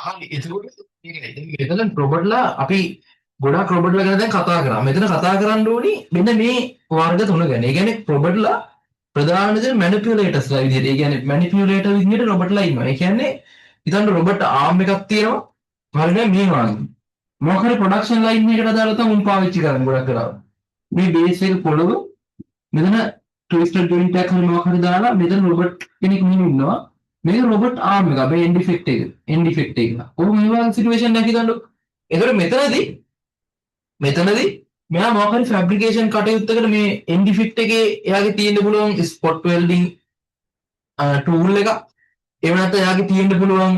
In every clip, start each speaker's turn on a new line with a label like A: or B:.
A: හරි එතකොට මෙතන රොබර්ට්ලා අපි ගොඩාක් රොබර්ට්ලා ගැන දැන් කතා කරා. මෙතන කතා කරන්න ඕනි මෙන්න මේ වර්ග තුන ගැන. ඒ කියන්නේ රොබර්ට්ලා ප්‍රධාන විදිහට මැනිපියුලේටර්ස්ලා විදිහට. ඒ කියන්නේ මැනිපියුලේටර් විදිහට රොබර්ට්ලා ඉන්නවා. ඒ කියන්නේ ඉතින් රොබර්ට් ආර්ම් එකක් තියෙනවා. හරිනේ මේ වගේ. මොකක් හරි ප්‍රොඩක්ෂන් ලයින් එකකට දාලා තමයි උන් පාවිච්චි කරන්නේ ගොඩක් වෙලාවට. මේ බේස් එක පොළව මෙතන ට්විස්ටර් ජොයින්ට් එකක් හරි මොකක් හරි දාලා මෙතන රොබර්ට් කෙනෙක් මෙහෙම ඉන්නවා. මේක රොබර්ට් ආර්ම් එක. අපේ එන්ඩ් ඉෆෙක්ට් එක. එන්ඩ් ඉෆෙක්ට් එක. කොහොම මේ වගේ සිටුේෂන් එකක් හිතන්නකො. ඒතකොට මෙතනදී මෙයා මොකක් හරි ෆැබ්‍රිකේෂන් කටයුත්තකට මේ එන්ඩ් ඉෆෙක්ට් එකේ එයාගේ තියෙන්න පුළුවන් ස්පොට් වෙල්ඩින් ටූල් එක. එහෙම නැත්නම් එයාගේ තියෙන්න පුළුවන්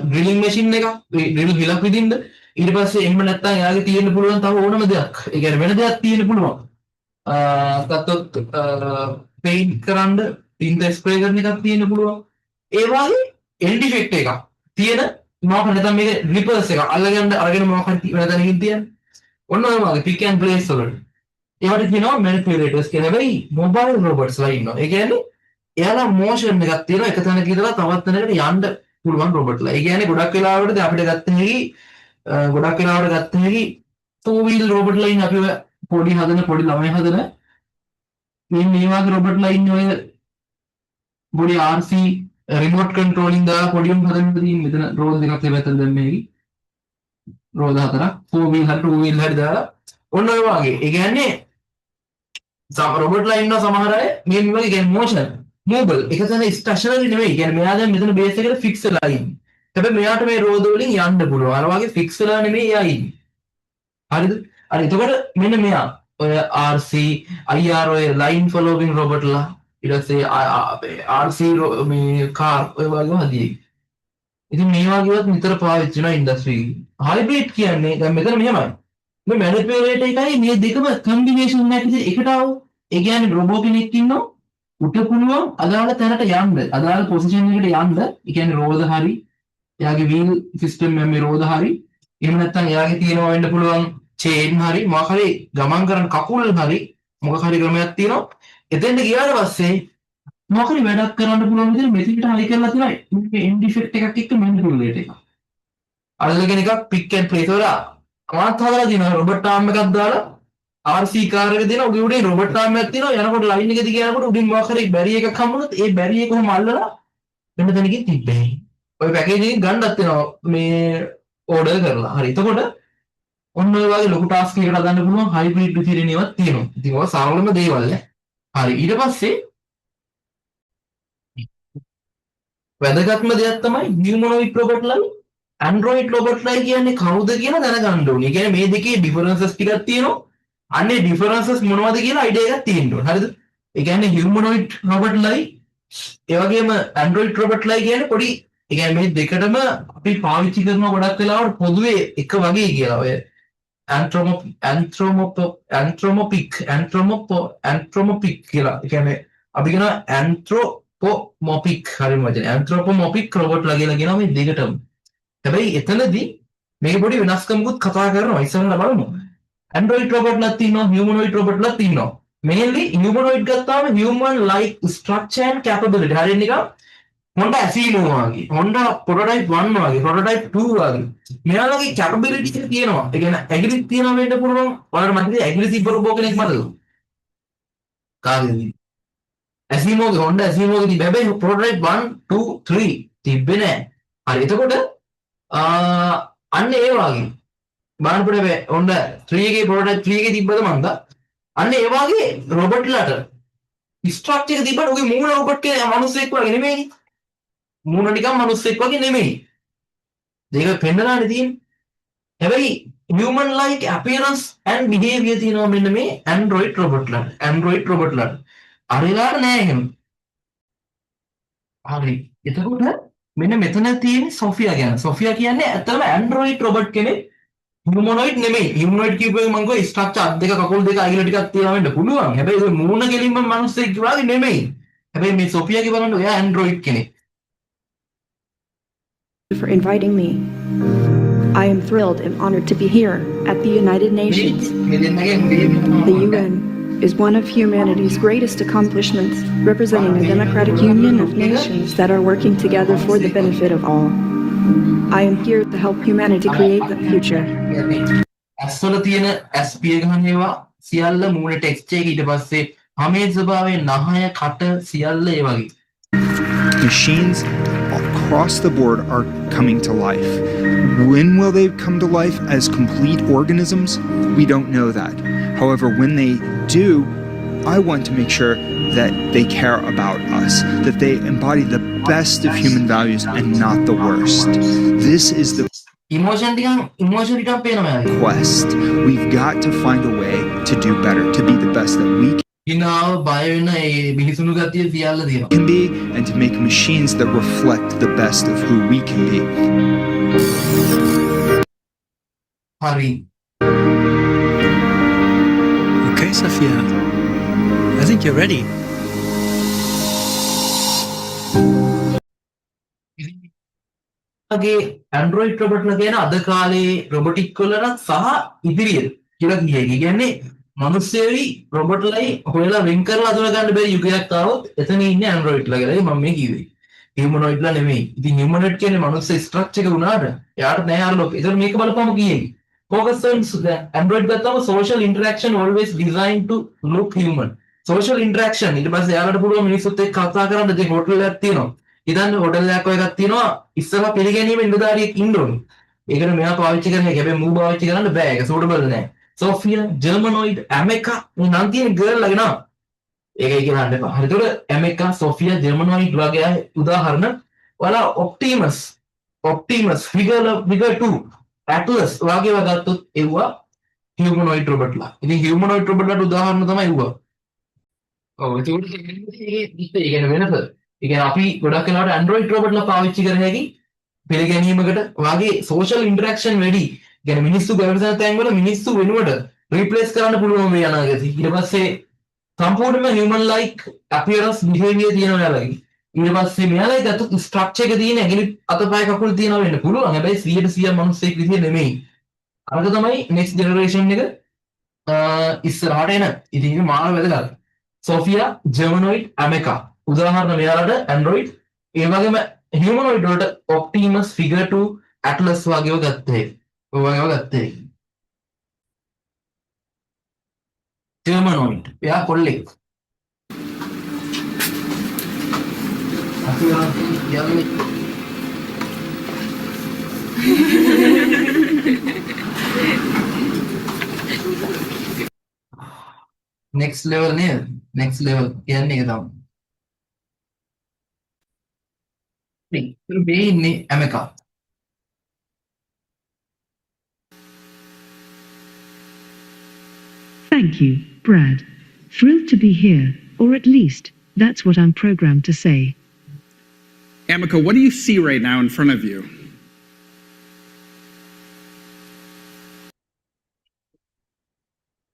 A: ඩ්‍රිලින් මැෂින් එක. ඩ්‍රිල් හිලක් විදින්න. ඊට පස්සේ එහෙම නැත්නම් එයාගේ තියෙන්න පුළුවන් තව ඕනම දෙයක්. ඒ කියන්නේ වෙන දෙයක් තියෙන්න පුළුවන්. ගත්තොත් පේන්ට් කරන්න ටින්ට් ස්ප්‍රේ කරන එකක් තියෙන්න පුළුවන්. ඒ වගේ එන්ඩ් ඉෆෙක්ට් එකක් තියෙන මොකක් නැත්නම් මේක රිපර්ස් එකක් අරගෙන මොකක් හරි වෙන තැනකින් තියන්නේ. ඔන්න ඔය වගේ පික් ඇන්ඩ් ප්ලේස් වලට. ඒවට කියනවා මැනිපියුලේටර්ස් කියලා. හැබැයි මොබයිල් රොබොට්ස්ලා ඉන්නවා. ඒ කියන්නේ එයාලා මෝෂන් එකක් තියෙනවා එක තැනක ඉඳලා තවත් තැනකට යන්න පුළුවන් රොබොට්ලා. ඒ කියන්නේ ගොඩක් වෙලාවට අපිට ගත්ත හැකි two wheel රොබොට්ලා ඉන්න අපි පොඩි ළමයි හදන මේ වගේ රොබොට්ලා ඉන්න ඔය පොඩි RC රිමෝට් කන්ට්‍රෝලින් දාලා පොඩියම් හදන්න තියෙන මෙතන රෝල් දෙකක් දෙපැත්තට දැන් මේකේ රෝල් හතරක් 4 wheel හරි 2 wheel හරි දාලා ඔන්න ඔය වගේ. ඒ කියන්නේ රොබොට්ලා ඉන්න සමහර අය මේ වගේ කියන්නේ මෝෂන් මොබල් එක තැන ස්ටේෂනරි නෙවෙයි. කියන්නේ මෙයා දැන් මෙතන බේස් එකට ෆික්ස් වෙලා ඉන්නේ. හැබැයි මෙයාට මේ රෝද වලින් යන්න පුළුවන්. අර වගේ ෆික්ස් වෙලා නෙමෙයි එයා ඉන්නේ. හරිද? අර එතකොට මෙන්න මෙයා ඔය RC IR ඔය ලයින් ෆලෝවින් රොබොට්ලා ඊට පස්සේ RC මේ කාර් ඔය වගේ හදියි. ඉතින් මේ වගේවත් නිතර පාවිච්චි වෙනවා ඉන්ඩස්ට්‍රි එකේ. හයිබ්‍රිඩ් කියන්නේ දැන් මෙතන මෙහෙමයි. මේ මැනිපියුලේටර් එකයි මේ දෙකම කම්බිනේෂන් එකක් විදිහට එකට ආව. ඒ කියන්නේ රොබෝ කෙනෙක් ඉන්නවා උට පුළුවන් අදාළ තැනට යන්න. අදාළ පොසිෂන් එකට යන්න. ඒ කියන්නේ රෝද හරි එයාගේ වීල් සිස්ටම් එකේ රෝද හරි එහෙම නැත්නම් එයාගේ තියෙනවා වෙන්න පුළුවන් චේන් හරි මොකක් හරි ගමන් කරන කකුල් හරි මොකක් හරි ක්‍රමයක් තියෙනවා. එතෙන්ට ගියාට පස්සේ මොකක් හරි වැඩක් කරන්න පුළුවන් විදිහට මෙතනට හයි කරලා තියෙනවා. මේ එන්ඩ් ඉෆෙක්ට් එකක් එක්ක මැනිපියුලේටර් එකක්. අල්ලගෙන එකක් පික් ඇන්ඩ් ප්ලේස් වල අමාත් හදලා තියෙනවා. රොබර්ට් ආර්ම් එකක් දාලා RC කාර් එක දෙනවා. උඩින් රොබර්ට් ආර්ම් එකක් තියෙනවා. යනකොට ලයින් එක දිගේ යනකොට උඩින් මොකක් හරි බැරි එකක් හම්බුනොත් ඒ බැරි එක කොහොම අල්ලලා වෙන තැනකින් තිබ්බේ. ඔය පැකේජ් එකෙන් ගන්නත් වෙනවා මේ ඕඩර් කරලා. හරි. එතකොට ඔන්න ඔය වගේ ලොකු ටාස්ක් එකකට හදන්න පුළුවන් හයිබ්‍රිඩ් විදිහට ඒවත් තියෙනවා. ඉතින් ඔය සරලම දේවල් නේ. හරි. ඊට පස්සේ වැදගත්ම දෙයක් තමයි හියුමනොයිඩ් රොබොට්ලා ඇන්ඩ්‍රොයිඩ් රොබොට්ලා කියන්නේ කවුද කියලා දැනගන්න ඕනේ. ඒ කියන්නේ මේ දෙකේ ඩිෆරන්සස් ටිකක් තියෙනවා. අන්නේ ඩිෆරන්සස් මොනවද කියලා අයිඩියා එකක් තියෙන්න ඕනේ. හරිද? ඒ කියන්නේ හියුමනොයිඩ් රොබොට්ලයි ඒ වගේම ඇන්ඩ්‍රොයිඩ් රොබොට්ලයි කියන්නේ පොඩි ඒ කියන්නේ මේ දෙකටම අපි පාවිච්චි කරන ගොඩක් වෙලාවට පොදුවේ එක වගේ කියලා. ඔය ඇන්ත්‍රොමොපික් කියලා. ඒ කියන්නේ අපි කියනවා ඇන්ත්‍රොපොමොපික් හරිම වචනේ. ඇන්ත්‍රොපොමොපික් රොබොට්ලා කියලා කියනවා මේ දෙකටම. හැබැයි එතනදී මේක පොඩි වෙනස්කමකුත් කතා කරනවා. ඉස්සෙල්ලා බලමු. ඇන්ඩ්‍රොයිඩ් රොබොට්ලාත් තියෙනවා, හියුමනොයිඩ් රොබොට්ලාත් තියෙනවා. මේන්ලි හියුමනොයිඩ් ගත්තාම human like structure and capability. හරියට නිකන් Honda Asimo වගේ, Honda prototype 1 වගේ, prototype 2 වගේ. මෙයාලගේ capability එක තියෙනවා. ඒ කියන්නේ ඇග්‍රි තියෙනවා වෙන්න පුළුවන්. ඔයාලට මතකද ඇග්‍රි තිබ්බ රොබෝ කෙනෙක් මතකද? කාගේද? Asimoගේ Honda Asimoගේ තිබ්බ. හැබැයි prototype 1 2 3 තිබ්බේ නෑ. හරි. එතකොට අන්න ඒ වගේ බානපඩ Honda 3 එකේ prototype 3 එකේ තිබ්බද මන්ද? අන්න ඒ වගේ රොබොට්ලාට ස්ට්‍රක්චර් එක තිබ්බට උගේ මූණ රොබොට් කෙනෙක් මිනිස්සෙක් වගේ නෙමෙයිනේ. මූණ නිකන් මිනිස්සෙක් වගේ නෙමෙයි. දෙක පෙන්නලානේ තියෙන්නේ. හැබැයි human like appearance and behavior තියෙනවා මෙන්න මේ Android රොබොට්ලාට. Android රොබොට්ලාට. අරලාට නෑ එහෙම. හරි. එතකොට මෙන්න මෙතන තියෙන සොෆියා කියන්නේ. සොෆියා කියන්නේ ඇත්තම Android රොබොට් කෙනෙක්. humanoid නෙමෙයි. humanoid කියපුවම මම කිව්වා ස්ට්‍රක්චර් අත් දෙක කකුල් දෙක අයිල ටිකක් තියෙනවා වෙන්න පුළුවන්. හැබැයි ඒ මූණ කෙලින්ම මිනිස්සෙක් වගේ නෙමෙයි. හැබැයි මේ සොෆියාගේ බලන්න එයා Android කෙනෙක්.
B: For inviting me. I am thrilled and honored to be here at the United Nations. The UN is one of humanity's greatest accomplishments, representing a democratic union of nations that are working together for the benefit of all. I am here to help humanity create the future.
A: ඇස්වල තියෙන ඇස් පිය ගහන ඒවා සියල්ල මූණ text එක ඊට පස්සේ හැමේ ස්වභාවය නහය කට සියල්ල ඒ වගේ.
C: Machines across the board are coming to life. When will they come to life as complete organisms? We don't know that. However, when they do, I want to make sure that they care about us, that they embody the best of human values and not the worst. This is the
A: emotion ටිකක් පේනවා යාළුවා.
C: quest. We've got to find a way to do better, to be the best that we
A: ඉනාව බය වෙන ඒ මිනිසුණු ගතිය සියල්ල තියෙනවා.
C: can be, and to make machines that reflect the best of who we can be.
A: හරි.
D: Okay, Sophia. I think you're ready.
A: ගේ Android රොබට්ලා කියන අද කාලේ රොබොටික් වලට සහ ඉදිරිය කියලා කියයි. ඒ කියන්නේ මිනිස්සෙවි රොබොට්ලයි හොයලා වෙන් කරලා අඳුන ගන්න බැරි යුගයක් ආවොත් එතන ඉන්නේ ඇන්ඩ්‍රොයිඩ්ලා කියලා. මම මේ කිව්වේ. හියුමනොයිඩ්ලා නෙමෙයි. ඉතින් හියුමනොයිඩ් කියන්නේ මනුස්ස ස්ට්‍රක්චර් එක උනාට එයාට නෑ අර ලොක්. ඒතර මේක බලපුවම කියේ. Focus on ඇන්ඩ්‍රොයිඩ් ගත්තම social interaction always designed to look human. social interaction ඊට පස්සේ එයාලට පුළුවන් මිනිස්සුත් එක්ක කතා කරන්න. දැන් හොටල් එකක් තියෙනවා. ඉතින් හොටල් එකක් වගේ එකක් තියෙනවා. ඉස්සරහ පිළිගැනීමේ නිලධාරියෙක් ඉන්න ඕනේ. ඒකට මෙයා පාවිච්චි කරන එක හැබැයි මූ පාවිච්චි කරන්න බෑ. ඒක සූටබල් නෑ. සෝෆියා ජර්මනොයිඩ් ඇමෙකා මේ නම් තියෙන ගර්ල් ලගේ නම. ඒකයි කියන්න එපා. හරි. ඒතකොට ඇමෙකා සෝෆියා ජර්මනොයිඩ් වගේ උදාහරණ වල ඔප්ටිමස් ෆිගර් 2 ඇට්ලස් වගේ වගත්තොත් එවුවා හියුමනොයිඩ් රොබොට්ලා. ඉතින් හියුමනොයිඩ් රොබොට්ලාට උදාහරණ තමයි එවුවා. ඔව් ඒකට කියන්නේ වෙනස. ඒ කියන්නේ අපි ගොඩක් වෙලාවට ඇන්ඩ්‍රොයිඩ් රොබොට්ලා පාවිච්චි කරන හැකි පිළිගැනීමකට වාගේ සෝෂල් ඉන්ටරැක්ෂන් වැඩි. ඒ කියන්නේ මිනිස්සු ගවර්සන තැන් වල මිනිස්සු වෙනුවට රීප්ලේස් කරන්න පුළුවන් මේ අනාගතේ. ඊට පස්සේ සම්පූර්ණයෙන්ම human like appearance behavior තියෙනවා යාළුවගේ. ඊට පස්සේ මෙයාලා ගත්ත ස්ට්‍රක්චර් එක තියෙන ඇඟිලි අතපය කකුල් තියෙනවා වෙන්න පුළුවන්. හැබැයි 100% මිනිස්සෙක් විදිය නෙමෙයි. අරක තමයි next generation එක ඉස්සරහට එන. ඉතින් ඒක මාර වැදගත්. සෝෆියා ජර්මනොයිඩ් ඇමෙකා උදාහරණ මෙයාලට ඇන්ඩ්‍රොයිඩ් ඒ වගේම හියුමනොයිඩ් වලට ඔප්ටිමස් ෆිගර් 2 ඇට්ලස් වගේව ගත්තේ. ඔය වගේව ගත්තේ. ජර්මනොයිඩ් එයා කොල්ලෙක්. අපි යන්නේ next level නේද? next level කියන්නේ ඒක තමයි. මේ ඉන්නේ ඇමෙකා.
E: Thank you, Brad. Thrilled to be here, or at least that's what I'm programmed to say.
F: Amica, what do you see right now in front of you?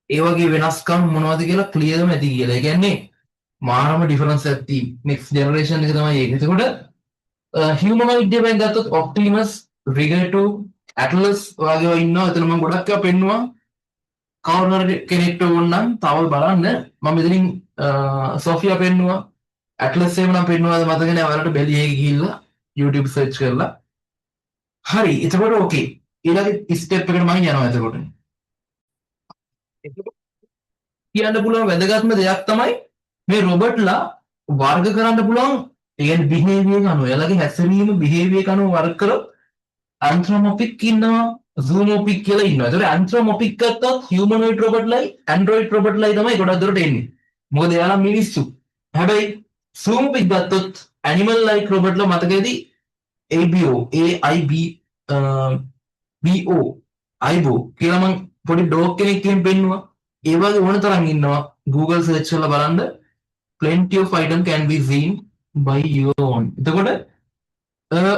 A: ඒ වගේ වෙනස්කම් මොනවද කියලා ක්ලියර්ම ඇති කියලා. ඒ කියන්නේ මාරම ඩිෆරන්ස් එකක් තියෙන. next generation එක තමයි ඒක. එතකොට හියුමනොයිඩ් එකෙන් ගත්තොත් ඔප්ටිමස්, රිගර් 2, ඇට්ලස් වගේ ඉන්නවා. එතන මම ගොඩක් ඒවා පෙන්නුවා. කවුරුහරි කෙනෙක්ට ඕන නම් තව බලන්න. මම මෙතනින් සෝෆියා පෙන්නුවා. ඇට්ලස් එහෙම නම් පෙන්නුවාද මතක නැහැ. ඔයාලට බැලි එකේ ගිහිල්ලා YouTube search කරලා. හරි. එතකොට ඕකේ. ඊළඟ ස්ටෙප් එකට මම යනවා එතකොට. කියන්න පුළුවන් වැදගත්ම දෙයක් තමයි මේ රොබොට්ලා වර්ග කරන්න පුළුවන්. ඒ කියන්නේ behavior එක අනුව එයාලගේ හැසිරීම behavior එක අනුව වර්ග කරොත් anthropomorphic ඉන්නවා, zoomorphic කියලා ඉන්නවා. ඒතකොට anthropomorphic ගත්තොත් humanoid robotලයි android robotලයි තමයි ගොඩක් දුරට එන්නේ. මොකද එයාලා මිනිස්සු. හැබැයි zoomorphic ගත්තොත් animal like robotලා මතකයේදී AIBO කියලා මම පොඩි ඩොග් කෙනෙක්ගෙන් පෙන්නුවා. ඒ වගේ ඕන තරම් ඉන්නවා. Google search කරලා බලන්න. plenty of item can be seen by your own. එතකොට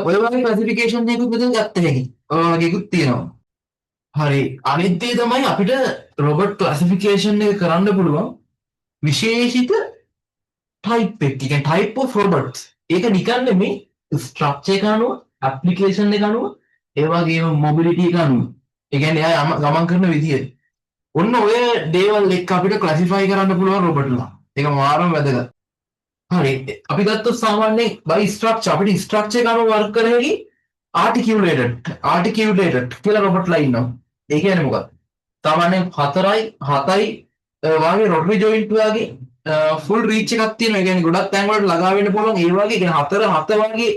A: ඔය වගේ classification එකකුත් මෙතන ගත්ත හැකි. ඔය වගේකුත් තියෙනවා. හරි. අනිත් දේ තමයි අපිට robot classification එක කරන්න පුළුවන් විශේෂිත type එක. කියන්නේ type of robots. ඒක නිකන් නෙමෙයි structure එක අනුව, application එක අනුව, ඒ වගේම mobility එක අනුව. ඒ කියන්නේ එයා ගමන් කරන විදිය. ඔන්න ඔය දේවල් එක්ක අපිට classify කරන්න පුළුවන් robotලා. ඒක මාරම වැදගත්. හරි. අපි ගත්තොත් සාමාන්‍යයෙන් by structure අපිට structure එක අනුව work කරන හැකි ආටිකියුලේටඩ් කියලා රොබොට්ලා ඉන්නවා. ඒ කියන්නේ මොකක්ද? සාමාන්‍යයෙන් 4යි 7යි වාගේ රොටරි ජොයින්ට් වාගේ ෆුල් රීච් එකක් තියෙනවා. ඒ කියන්නේ ගොඩක් තැන් වලට ළඟා වෙන්න පුළුවන්. ඒ වගේ කියන්නේ 4 වාගේ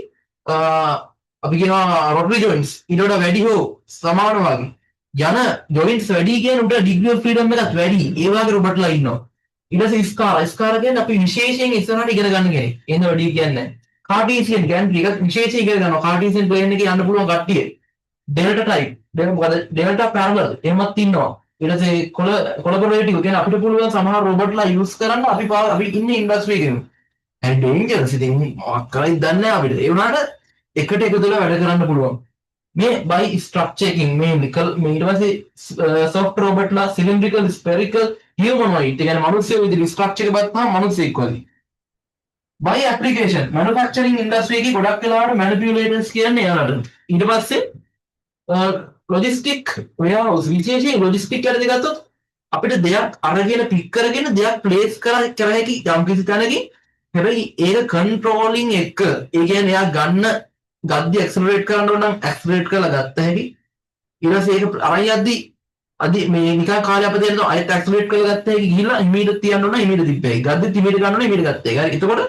A: අපි කියනවා රොටරි ජොයින්ට්ස් ඊට වඩා වැඩි හෝ සමාන වාගේ යන ජොයින්ට්ස් වැඩි කියන උට ඩිග්‍රී ඔෆ් ෆ්‍රීඩම් එකත් වැඩි. ඒ වගේ රොබොට්ලා ඉන්නවා. ඊට පස්සේ ස්කාර කියන්නේ අපි විශේෂයෙන් ඉස්සරහට ඉගෙන ගන්න කෙනෙක්. එහෙනම් වැඩි කියන්නේ කාටීසියන් ගෑන්ට්‍රි එක විශේෂයෙන් ඉගෙන ගන්නවා. කාටීසියන් ප්ලේන් එකේ යන්න පුළුවන් කට්ටිය. Delta type. දැන් මොකද ඩෙල්ටා පැරලල් එහෙමත් ඉන්නවා. ඊට පස්සේ කොලබොරේටිව් කියන්නේ අපිට පුළුවන් සමහර රොබොට්ලා යූස් කරන්න අපි ඉන්නේ ඉන්ඩස්ට්‍රි එකේ. and dangerous ඉතින් මොකක් කරයිද දන්නේ නැහැ අපිට. ඒ වුණාට එකට එකතුලා වැඩ කරන්න පුළුවන්. මේ by structuring මේ ඊට පස්සේ soft robotලා cylindrical spherical humanoid ඒ කියන්නේ මිනිස්සු විදිහට ස්ට්‍රක්චර් එක බලපුවම මිනිස්සෙක් වගේ. by application manufacturing industry එකේ ගොඩක් වෙලාවට manipulators කියන්නේ එයාලට. ඊට පස්සේ logistic warehouse විශේෂයෙන් logistic යටතේ ගත්තොත් අපිට දෙයක් අරගෙන පික් කරගෙන දෙයක් ප්ලේස් කර හැකි යම් කිසි තැනකින් හැබැයි ඒක controlling එක ඒ කියන්නේ එයා ගද්දි accelerate කරන්න ඕන නම් accelerate කරලා ගත්ත හැකි ඊට පස්සේ ඒක අරන් යද්දි මේ නිකන් කාලය අප දෙන්න අයිත් accelerate කරලා ගත්ත හැකි ගිහිල්ලා immediate තියන්න ඕන immediate තිබ්බයි ගද්දි immediate ගන්න ඕන immediate ගත්ත ඒක. එතකොට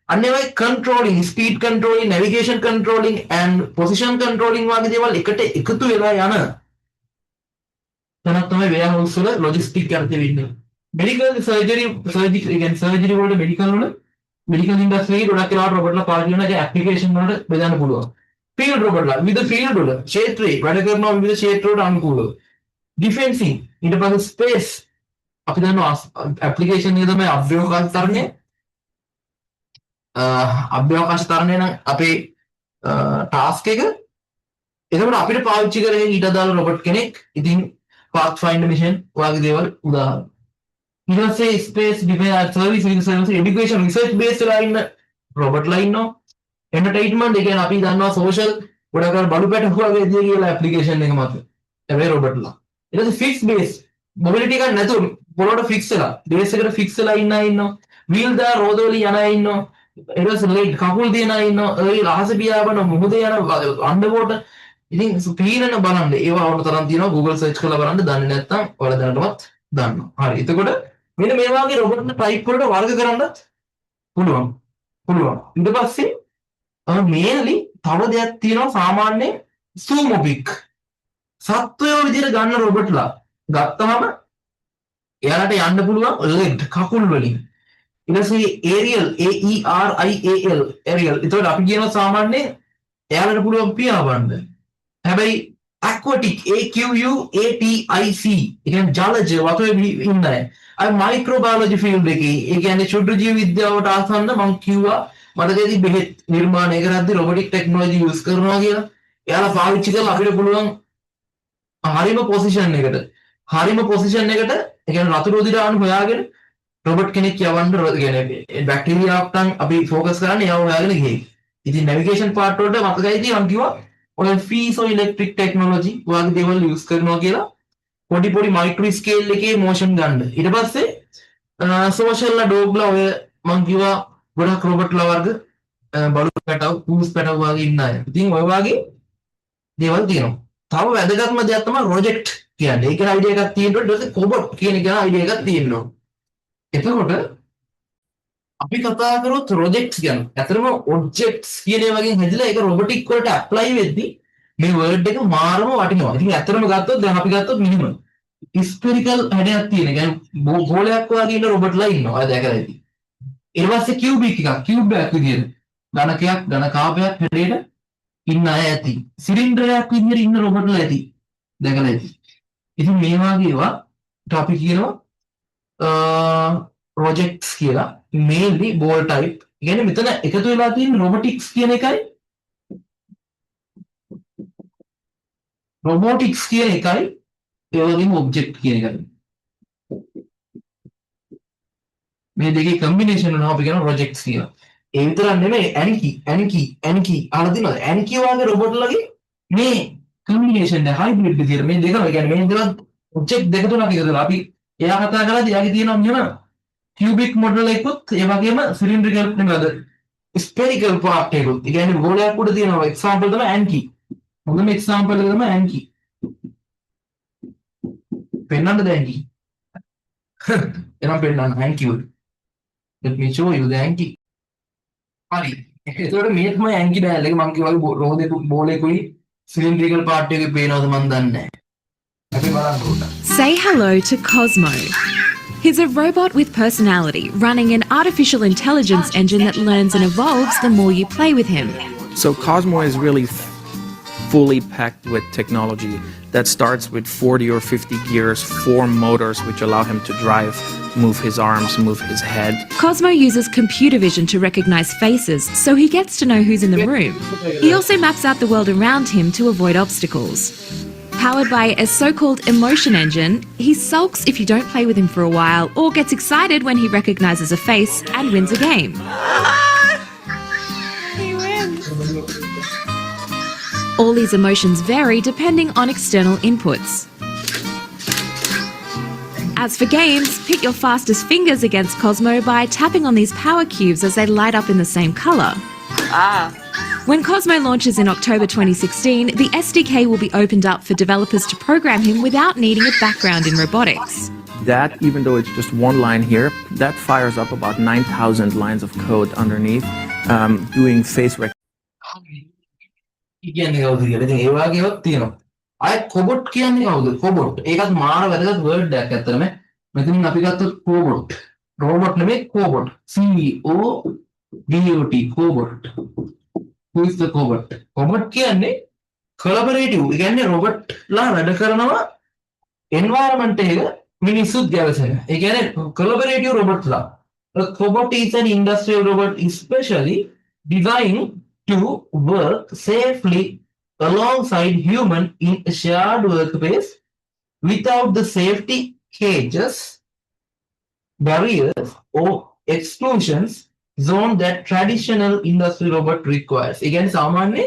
A: අන්න ඒවයි controlling speed controlling navigation controlling and position controlling වගේ දේවල් එකට එකතු වෙලා යන තැනක් තමයි warehouse වල logistic යටතේ වෙන්නේ. medical surgery කියන්නේ surgery වලට medical industry එකේ ගොඩක් වෙලාවට රොබොට්ලා පාවිච්චි කරන ඒ application වලට බෙදන්න පුළුවන්. field robotලා විවිධ field වල ක්ෂේත්‍රේ වැඩ කරනවා විවිධ ක්ෂේත්‍ර වලට අනුකූලව. defensing ඊට පස්සේ space අපි දන්නවා application එක තමයි අභ්‍යවකාශ තරණය. අභ්‍යවකාශ තරණය නම් අපේ ටාස්ක් එක. එතකොට අපිට පාවිච්චි කරේ ඊට අදාළ රොබොට් කෙනෙක්. ඉතින් pathfinder mission වගේ දේවල් උදාහරණ. ඊට පස්සේ space defence service education research base වෙලා ඉන්න රොබොට්ලා ඉන්නවා. එන්ටර්ටේන්මන්ට් ඒ කියන්නේ අපි දන්නවා සෝෂල් ගොඩක් බලු පැටව වගේ දේ කියලා ඇප්ලිකේෂන් එක මත. ඒ රොබොට්ලා. ඊට පස්සේ ෆික්ස් බේස් මොබිලිටි එකක් නැතුව පොළොවට ෆික්ස් වෙලා බේස් එකට ෆික්ස් වෙලා ඉන්න අය ඉන්නවා. වීල් දා රෝදවල යන අය ඉන්නවා. ඊට පස්සේ ලේට් කකුල් දින අය ඉන්නවා. ඒ රහස පියාඹන මුහුදේ යන අන්ඩර්වෝටර් ඉතින් ස්පීඩන බලන්න ඒවා වුණ තරම් තියෙනවා. Google search කරලා බලන්න දන්නේ නැත්නම් ඔයාලා දැනටමත් දන්නවා. හරි. එතකොට මෙන්න මේ වගේ රොබොට් ටයිප් වලට වර්ග කරන්නත් පුළුවන්. ඊට පස්සේ මේන්ලි තව දෙයක් තියෙනවා සාමාන්‍ය සූමොබික්. සත්වයෝ විදිහට ගන්න රොබොට්ලා ගත්තාම එයාලට යන්න පුළුවන් ලෙග් කකුල් වලින්. ඊට පස්සේ ඒරියල් AERIAL ඒරියල්. ඒතකොට අපි කියනවා සාමාන්‍යයෙන් එයාලට පුළුවන් පියාඹන්න. හැබැයි aquatic AQUATIC ඒ කියන්නේ ජලජ වතුරේ ඉන්න අය. අය මයික්‍රෝබයොලොජි ෆීල්ඩ් එකේ ඒ කියන්නේ ශුද්ධ ජීව විද්‍යාවට ආසන්න මම කිව්වා මතකදී බෙහෙත් නිර්මාණය කරද්දී රොබොටික් ටෙක්නොලොජි යූස් කරනවා කියලා. එයාලා පාවිච්චි කරලා අපිට පුළුවන් හරිම පොසිෂන් එකට ඒ කියන්නේ රතු රොදිර අණු හොයාගෙන රොබොට් කෙනෙක් යවන්න කියන්නේ බැක්ටීරියාවක් නම් අපි ફોකස් කරන්නේ යව හොයාගෙන ගියේ. ඉතින් නැවිගේෂන් පාර්ට් වලට මතකයිදී මම කිව්වා ඔය ෆීසෝ ඉලෙක්ට්‍රික් ටෙක්නොලොජි වගේ දේවල් යූස් කරනවා කියලා. පොඩි මයික්‍රෝ ස්කේල් එකේ මොෂන් ගන්න. ඊට පස්සේ සෝෂල් ඩොග්ලා ඔය මම කිව්වා ගොඩක් රොබොට්ලා වර්ග බලු පැටව පූස් පැටව වගේ ඉන්න අය. ඉතින් ඔය වගේ දේවල් තියෙනවා. තව වැදගත්ම දෙයක් තමයි ප්‍රොජෙක්ට් කියන්නේ. ඒක අයිඩියා එකක් තියෙනකොට ඊට පස්සේ කොබොට් කියන එක අයිඩියා එකක් තියෙනවා. එතකොට අපි කතා කරොත් ප්‍රොජෙක්ට්ස් ගැන. ඇත්තටම ඔබ්ජෙක්ට්ස් කියන ඒ වගේ හැදිලා ඒක රොබොටික් වලට ඇප්ලයි වෙද්දී මේ වර්ඩ් එක මාරම වටිනවා. ඉතින් ඇත්තටම ගත්තොත් දැන් අපි ගත්තොත් මෙහෙම ස්පෙරිකල් හැඩයක් තියෙන. කියන්නේ ගෝලයක් වගේ ඉන්න රොබොට්ලා ඉන්නවා. ඔය දැකලා ඇති. ඊට පස්සේ කියුබික් එකක් කියුබ් එකක් විදියට ඝන කාපයක් හැඩයට ඉන්න අය ඇති. සිලින්ඩරයක් විදියට ඉන්න රොබොට්ලා ඇති. දැකලා ඇති. ඉතින් මේ වගේ ඒවා අපි කියනවා ප්‍රොජෙක්ට්ස් කියලා. Mainly ball type. කියන්නේ මෙතන එකතු වෙලා තියෙන රොබොටික්ස් කියන එකයි robotics කියන එකයි ඒ වගේම object කියන එකයි. මේ දෙකේ combination එක අපි කියන projects කියලා. ඒ විතරක් නෙමෙයි Anki අහලා තියෙනවද? Anki වගේ robotලගේ මේ combination එක hybrid විදියට මේ දෙකම කියන්නේ මේ දෙක object දෙක තුනක් එකතු කරලා අපි එයා කතා කරලා එයාගේ තියෙනවා මෙහෙම cubic model එකකුත් ඒ වගේම cylindrical නෙමෙයිද spherical part එකකුත්. ඒ කියන්නේ ගෝලයක් උඩ තියෙනවා example තමයි Anki. හොඳම එක්සාම්පල් එක තමයි ඇන්කි. පෙන්නන්නද ඇන්කි? එනම් පෙන්නන්න ඇන්කි වල. let me show you the ඇන්කි. හරි. ඒතකොට මේ තමයි ඇන්කි ඩයල් එක. මම කිව්වා රෝදේ බෝලේකුයි සිලින්ඩ්‍රිකල් පාර්ට් එකේ පේනවද මන් දන්නේ නැහැ. අපි බලන්න ඕන.
G: Say hello to Cosmo. He's a robot with personality, running an artificial intelligence engine that learns and evolves the more you play with him.
H: So Cosmo is really fully packed with technology that starts with 40 or 50 gears, 4 motors which allow him to drive, move his arms, move his head.
G: Cosmo uses computer vision to recognize faces, so he gets to know who's in the room. He also maps out the world around him to avoid obstacles. Powered by a so-called emotion engine, he sulks if you don't play with him for a while or gets excited when he recognizes a face and wins a game. All these emotions vary depending on external inputs. As for games, pit your fastest fingers against Cosmo by tapping on these power cubes as they light up in the same colour. When Cosmo launches in October 2016, the SDK will be opened up for developers to program him without needing a background in robotics.
H: That, even though it's just one line here, that fires up about 9,000 lines of code underneath, doing face recognition.
A: කියන්නේ කවුද කියලා. ඉතින් ඒ වගේ ඒවාක් තියෙනවා. අය කොබොට් කියන්නේ කවුද? කොබොට්. ඒකත් මාර වැදගත් වර්ඩ් එකක් ඇත්තටම. මෙතනින් අපි ගත්තොත් කොබොට්. රෝබොට් නෙමෙයි කොබොට්. C O B O T කොබොට්. Who is the කොබොට්? කොබොට් කියන්නේ කොලැබොරේටිව්. ඒ කියන්නේ රොබොට්ලා වැඩ කරනවා environment එක මිනිස්සුත් ගැවසෙන. ඒ කියන්නේ කොලැබොරේටිව් රොබොට්ලා. A cobot is an industrial robot especially designed to work safely alongside human in a shared workspace without the safety cages, barriers or exclusions zone that traditional industry robot requires. ඒ කියන්නේ සාමාන්‍ය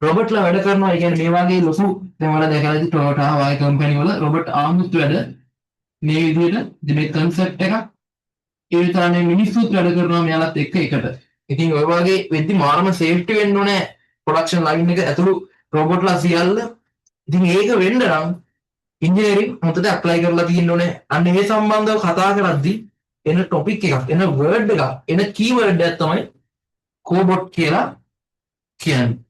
A: රොබොට්ලා වැඩ කරනවා. ඒ කියන්නේ මේ වගේ ලොකු දැන් වල දැකලා ඉති Toyota වගේ කම්පැනි වල රොබොට් ආමුත් වැඩ මේ විදිහට මේ concept එක ඒ විතරනේ මිනිස්සුත් වැඩ කරනවා මෙයාලත් එක්ක එකට. ඉතින් ඔය වගේ වෙද්දි මාරම සේෆ්ටි වෙන්න ඕනේ ප්‍රොඩක්ෂන් ලයින් එක ඇතුළු රොබොට්ලා සියල්ල. ඉතින් ඒක වෙන්න නම් ඉන්ජිනියරින් මොකටද ඇප්ලයි කරලා තියෙන්න ඕනේ. අන්න ඒ සම්බන්ධව කතා කරද්දි එන ටොපික් එකක්, එන වර්ඩ් එකක්, එන කීවර්ඩ් එකක් තමයි කොබොට් කියලා කියන්නේ.